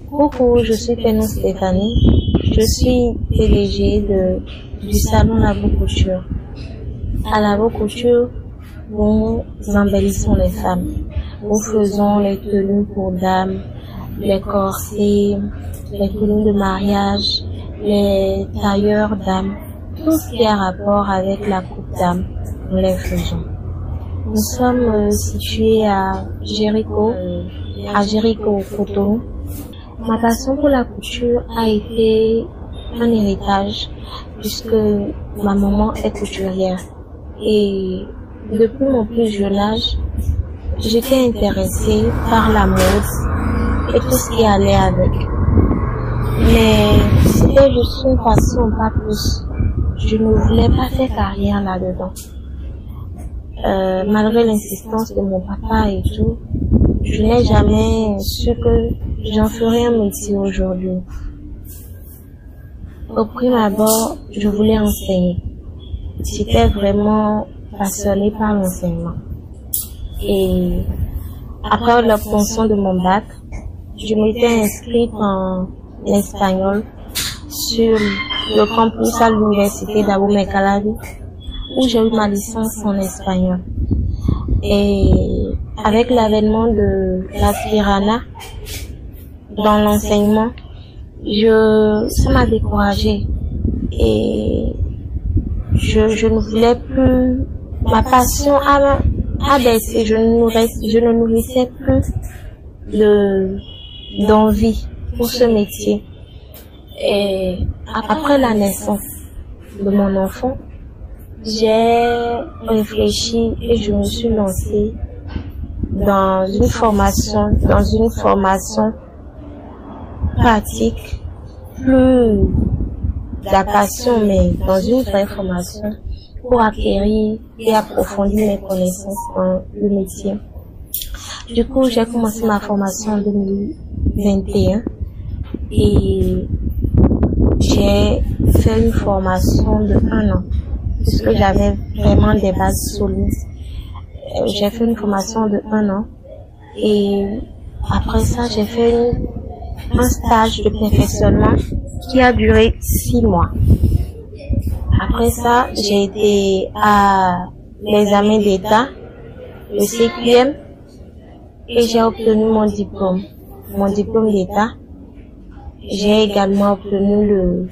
Coucou, je suis Pénon Stéphanie. Je suis PDG du salon Labo Couture. À Labo Couture, nous embellissons les femmes. Nous faisons les tenues pour dames, les corsets, les tenues de mariage, les tailleurs dames. Tout ce qui a rapport avec la coupe dame, nous les faisons. Nous sommes situés à Jéricho, Cotonou. Ma passion pour la couture a été un héritage puisque ma maman est couturière. Et depuis mon plus jeune âge, j'étais intéressée par la mode et tout ce qui allait avec. Mais c'était juste une passion, pas plus. Je ne voulais pas faire carrière là-dedans. Malgré l'insistance de mon papa et tout, je n'ai jamais su que j'en ferais un métier aujourd'hui. Au prime abord, je voulais enseigner. J'étais vraiment passionnée par l'enseignement. Et après l'obtention de mon bac, je m'étais inscrite en espagnol sur le campus à l'université d'Abomey Calavi, où j'ai eu ma licence en espagnol. Et avec l'avènement de l'aspirana dans l'enseignement, ça m'a découragée. Et je ne voulais plus, ma passion a baissé, je ne nourrissais plus d'envie pour ce métier. Et après la naissance de mon enfant, j'ai réfléchi et je me suis lancée dans une formation pratique, plus la passion, mais dans une vraie formation pour acquérir et approfondir mes connaissances dans le métier. Du coup, j'ai commencé ma formation en 2021 et j'ai fait une formation de 1 an puisque j'avais vraiment des bases solides. J'ai fait une formation de 1 an et après ça, j'ai fait un stage de perfectionnement qui a duré 6 mois. Après ça, j'ai été à l'examen d'État, le CQM, et j'ai obtenu mon diplôme d'État. J'ai également obtenu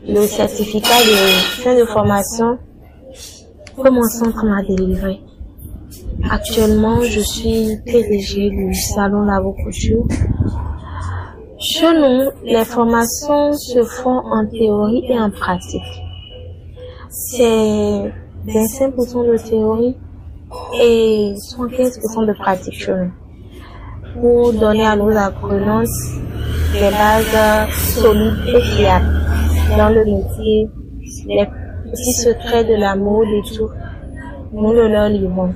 le certificat de fin de formation que mon centre m'a délivré. Actuellement, je suis PDG du salon Labo Couture. Chez nous, les formations se font en théorie et en pratique. C'est 25% de théorie et 75% de pratique chez nous, pour donner à nos apprenants des bases solides et fiables dans le métier, les petits secrets de la mode et tout. Nous le leur livrons.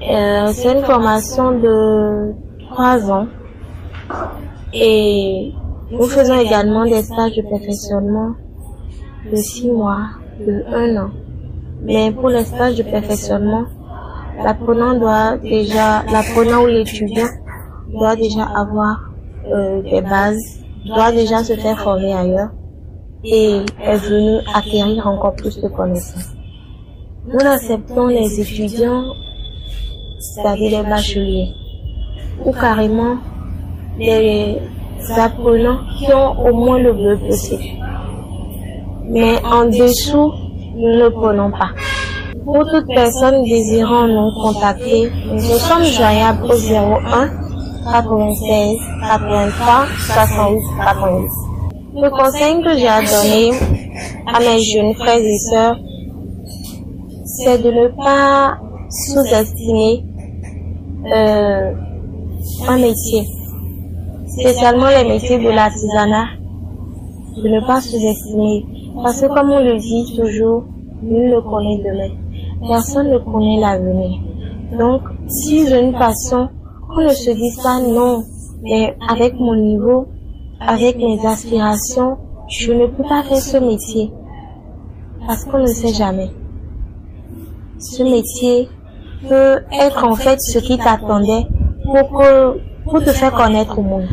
C'est une formation de 3 ans et nous faisons également des stages de perfectionnement de 6 mois, de 1 an. Mais pour les stages de perfectionnement, l'apprenant ou l'étudiant doit déjà avoir des bases, doit déjà se faire former ailleurs et est venu acquérir encore plus de connaissances. Nous acceptons les étudiants, c'est-à-dire les bacheliers, ou carrément les apprenants qui ont au moins le BEPC. Mais en dessous, nous ne prenons pas. Pour toute personne désirant nous contacter, nous sommes joignables au 01 96 83 68 88. Le conseil que j'ai à donner à mes jeunes frères et sœurs, c'est de ne pas sous-estimer un métier, spécialement les métiers de l'artisanat, de ne pas sous-estimer. Parce que comme on le dit toujours, nul ne connaît demain. Personne ne connaît l'avenir. Donc, si j'ai une passion, qu'on ne se dise pas non, mais avec mon niveau, avec mes aspirations, je ne peux pas faire ce métier. Parce qu'on ne sait jamais. Ce métier peut être en fait ce qui t'attendait pour te faire connaître au monde.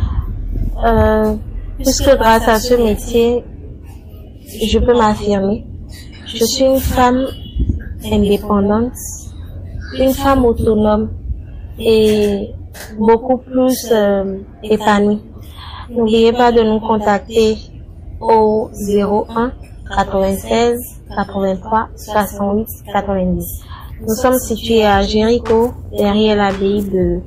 puisque grâce à ce métier, je peux m'affirmer. Je suis une femme indépendante, une femme autonome et beaucoup plus épanouie. N'oubliez pas de nous contacter au 01 96 83 68 90. Nous sommes situés à Jéricho, derrière l'abbaye de